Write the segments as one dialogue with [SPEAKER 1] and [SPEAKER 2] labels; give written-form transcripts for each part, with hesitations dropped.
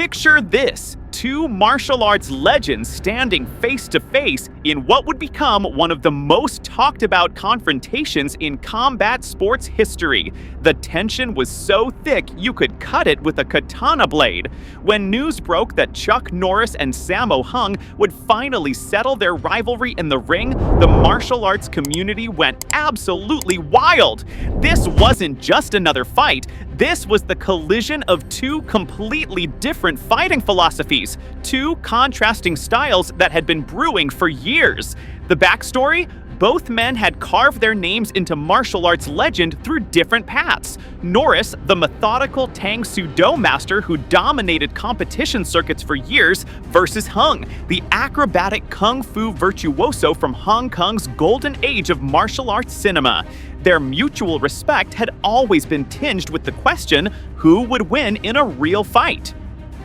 [SPEAKER 1] Picture this: two martial arts legends standing face to face in what would become one of the most talked about confrontations in combat sports history. The tension was so thick you could cut it with a katana blade. When news broke that Chuck Norris and Sammo Hung would finally settle their rivalry in the ring, the martial arts community went absolutely wild. This wasn't just another fight. This was the collision of two completely different fighting philosophies, two contrasting styles that had been brewing for years. The backstory? Both men had carved their names into martial arts legend through different paths. Norris, the methodical Tang Soo Do master who dominated competition circuits for years, versus Hung, the acrobatic kung fu virtuoso from Hong Kong's golden age of martial arts cinema. Their mutual respect had always been tinged with the question, who would win in a real fight?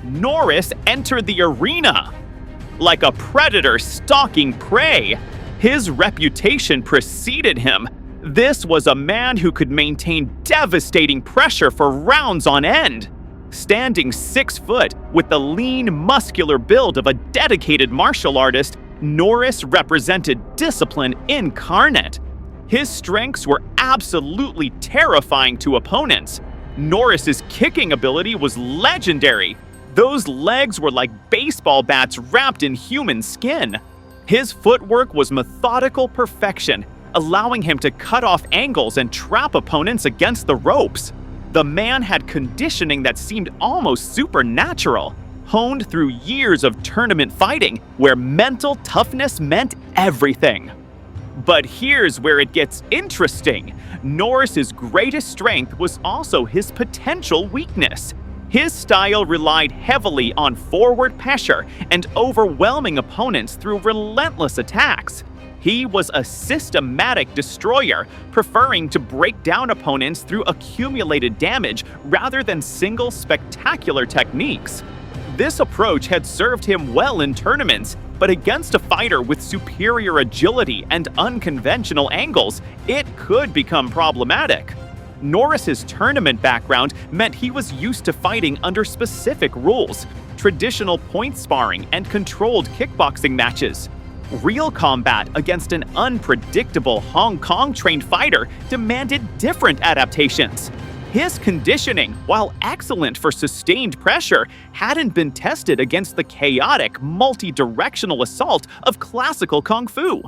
[SPEAKER 1] Norris entered the arena like a predator stalking prey. His reputation preceded him. This was a man who could maintain devastating pressure for rounds on end. Standing 6 foot with the lean, muscular build of a dedicated martial artist, Norris represented discipline incarnate. His strengths were absolutely terrifying to opponents. Norris's kicking ability was legendary. Those legs were like baseball bats wrapped in human skin. His footwork was methodical perfection, allowing him to cut off angles and trap opponents against the ropes. The man had conditioning that seemed almost supernatural, honed through years of tournament fighting, where mental toughness meant everything. But here's where it gets interesting. Norris's greatest strength was also his potential weakness. His style relied heavily on forward pressure and overwhelming opponents through relentless attacks. He was a systematic destroyer, preferring to break down opponents through accumulated damage rather than single spectacular techniques. This approach had served him well in tournaments, but against a fighter with superior agility and unconventional angles, it could become problematic. Norris's tournament background meant he was used to fighting under specific rules, traditional point sparring and controlled kickboxing matches. Real combat against an unpredictable Hong Kong-trained fighter demanded different adaptations. His conditioning, while excellent for sustained pressure, hadn't been tested against the chaotic, multi-directional assault of classical kung fu.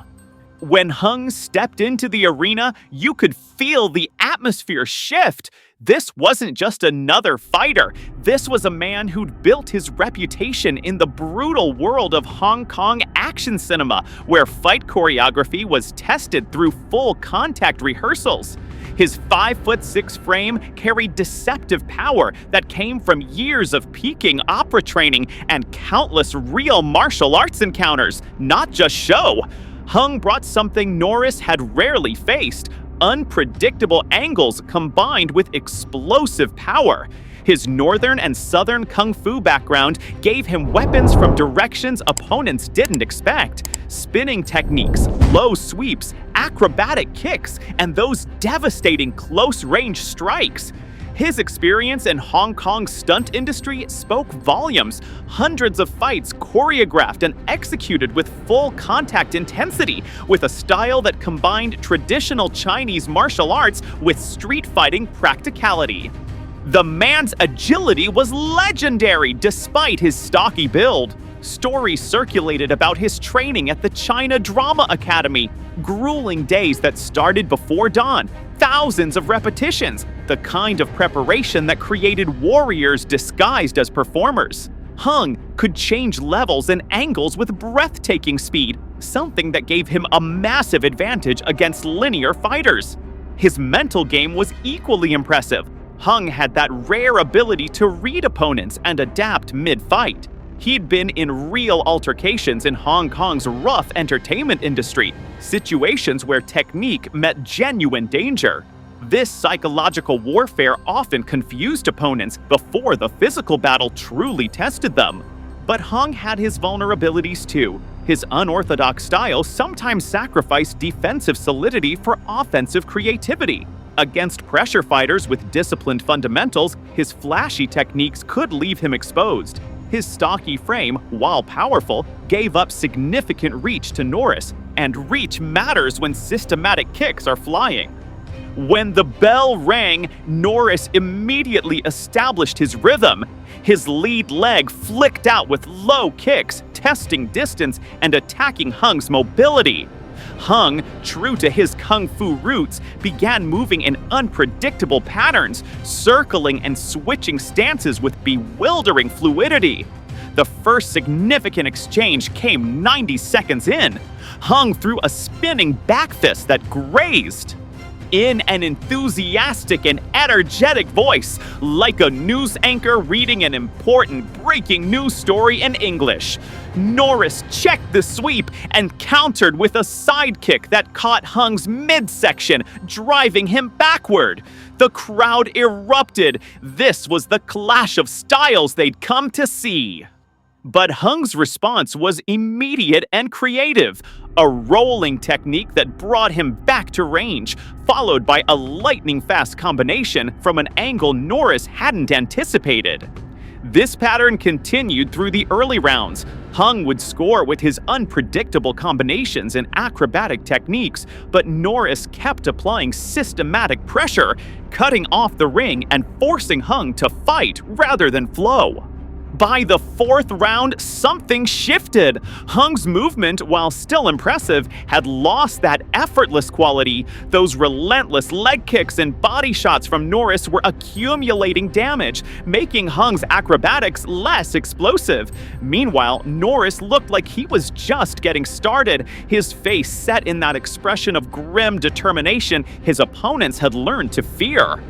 [SPEAKER 1] When Hung stepped into the arena, you could feel the atmosphere shift. This wasn't just another fighter. This was a man who'd built his reputation in the brutal world of Hong Kong action cinema, where fight choreography was tested through full contact rehearsals. His 5'6" frame carried deceptive power that came from years of Peking opera training and countless real martial arts encounters, not just show. Hung brought something Norris had rarely faced: unpredictable angles combined with explosive power. His northern and southern kung fu background gave him weapons from directions opponents didn't expect: spinning techniques, low sweeps, acrobatic kicks, and those devastating close-range strikes. His experience in Hong Kong's stunt industry spoke volumes. Hundreds of fights choreographed and executed with full contact intensity, with a style that combined traditional Chinese martial arts with street fighting practicality. The man's agility was legendary despite his stocky build. Stories circulated about his training at the China Drama Academy, grueling days that started before dawn, thousands of repetitions, the kind of preparation that created warriors disguised as performers. Hung could change levels and angles with breathtaking speed, something that gave him a massive advantage against linear fighters. His mental game was equally impressive. Hung had that rare ability to read opponents and adapt mid-fight. He'd been in real altercations in Hong Kong's rough entertainment industry, situations where technique met genuine danger. This psychological warfare often confused opponents before the physical battle truly tested them. But Hung had his vulnerabilities too. His unorthodox style sometimes sacrificed defensive solidity for offensive creativity. Against pressure fighters with disciplined fundamentals, his flashy techniques could leave him exposed. His stocky frame, while powerful, gave up significant reach to Norris, and reach matters when systematic kicks are flying. When the bell rang, Norris immediately established his rhythm. His lead leg flicked out with low kicks, testing distance and attacking Hung's mobility. Hung, true to his kung fu roots, began moving in unpredictable patterns, circling and switching stances with bewildering fluidity. The first significant exchange came 90 seconds in. Hung threw a spinning back fist that grazed. In an enthusiastic and energetic voice, like a news anchor reading an important breaking news story in English, Norris checked the sweep and countered with a sidekick that caught Hung's midsection, driving him backward. The crowd erupted. This was the clash of styles they'd come to see. But Hung's response was immediate and creative, a rolling technique that brought him back to range, followed by a lightning-fast combination from an angle Norris hadn't anticipated. This pattern continued through the early rounds. Hung would score with his unpredictable combinations and acrobatic techniques, but Norris kept applying systematic pressure, cutting off the ring and forcing Hung to fight rather than flow. By the fourth round, something shifted. Hung's movement, while still impressive, had lost that effortless quality. Those relentless leg kicks and body shots from Norris were accumulating damage, making Hung's acrobatics less explosive. Meanwhile, Norris looked like he was just getting started, his face set in that expression of grim determination his opponents had learned to fear.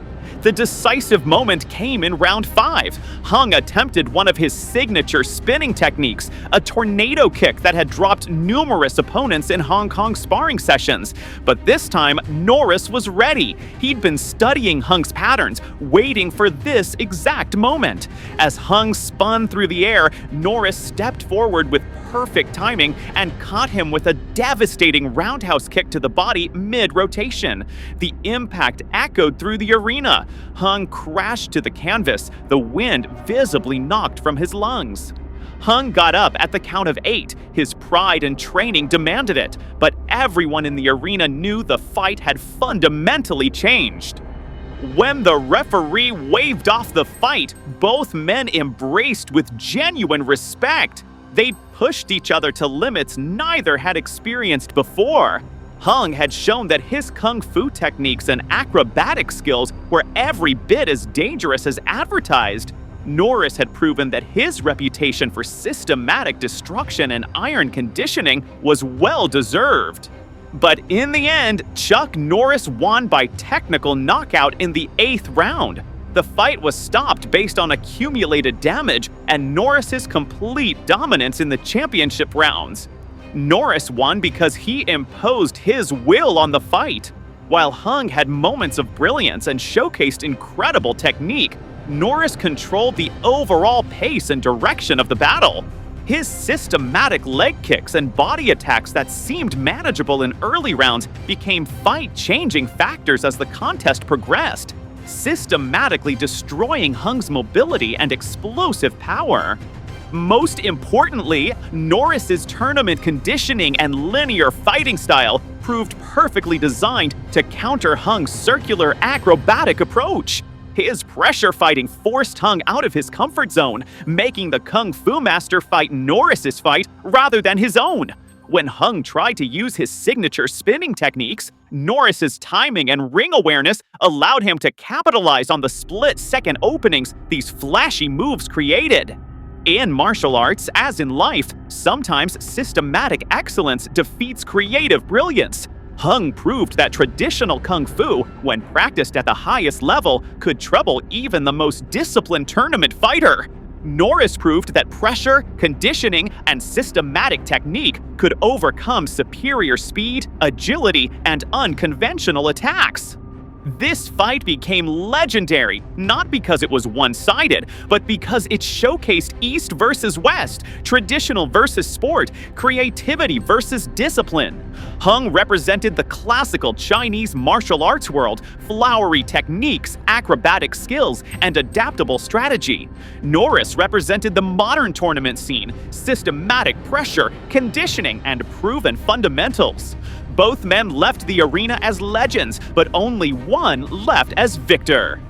[SPEAKER 1] The decisive moment came in round 5. Hung attempted one of his signature spinning techniques, a tornado kick that had dropped numerous opponents in Hong Kong sparring sessions. But this time, Norris was ready. He'd been studying Hung's patterns, waiting for this exact moment. As Hung spun through the air, Norris stepped forward with perfect timing and caught him with a devastating roundhouse kick to the body mid-rotation. The impact echoed through the arena. Hung crashed to the canvas, the wind visibly knocked from his lungs. Hung got up at the count of 8. His pride and training demanded it, but everyone in the arena knew the fight had fundamentally changed. When the referee waved off the fight, both men embraced with genuine respect. They pushed each other to limits neither had experienced before. Hung had shown that his kung fu techniques and acrobatic skills were every bit as dangerous as advertised. Norris had proven that his reputation for systematic destruction and iron conditioning was well-deserved. But in the end, Chuck Norris won by technical knockout in the 8th round. The fight was stopped based on accumulated damage and Norris's complete dominance in the championship rounds. Norris won because he imposed his will on the fight. While Hung had moments of brilliance and showcased incredible technique, Norris controlled the overall pace and direction of the battle. His systematic leg kicks and body attacks that seemed manageable in early rounds became fight-changing factors as the contest progressed, systematically destroying Hung's mobility and explosive power. Most importantly, Norris's tournament conditioning and linear fighting style proved perfectly designed to counter Hung's circular acrobatic approach. His pressure fighting forced Hung out of his comfort zone, making the Kung Fu master fight Norris's fight rather than his own. When Hung tried to use his signature spinning techniques, Norris's timing and ring awareness allowed him to capitalize on the split-second openings these flashy moves created. In martial arts, as in life, sometimes systematic excellence defeats creative brilliance. Hung proved that traditional kung fu, when practiced at the highest level, could trouble even the most disciplined tournament fighter. Norris proved that pressure, conditioning, and systematic technique could overcome superior speed, agility, and unconventional attacks. This fight became legendary, not because it was one-sided, but because it showcased East versus West, traditional versus sport, creativity versus discipline. Hung represented the classical Chinese martial arts world, flowery techniques, acrobatic skills, and adaptable strategy. Norris represented the modern tournament scene, systematic pressure, conditioning, and proven fundamentals. Both men left the arena as legends, but only one left as victor.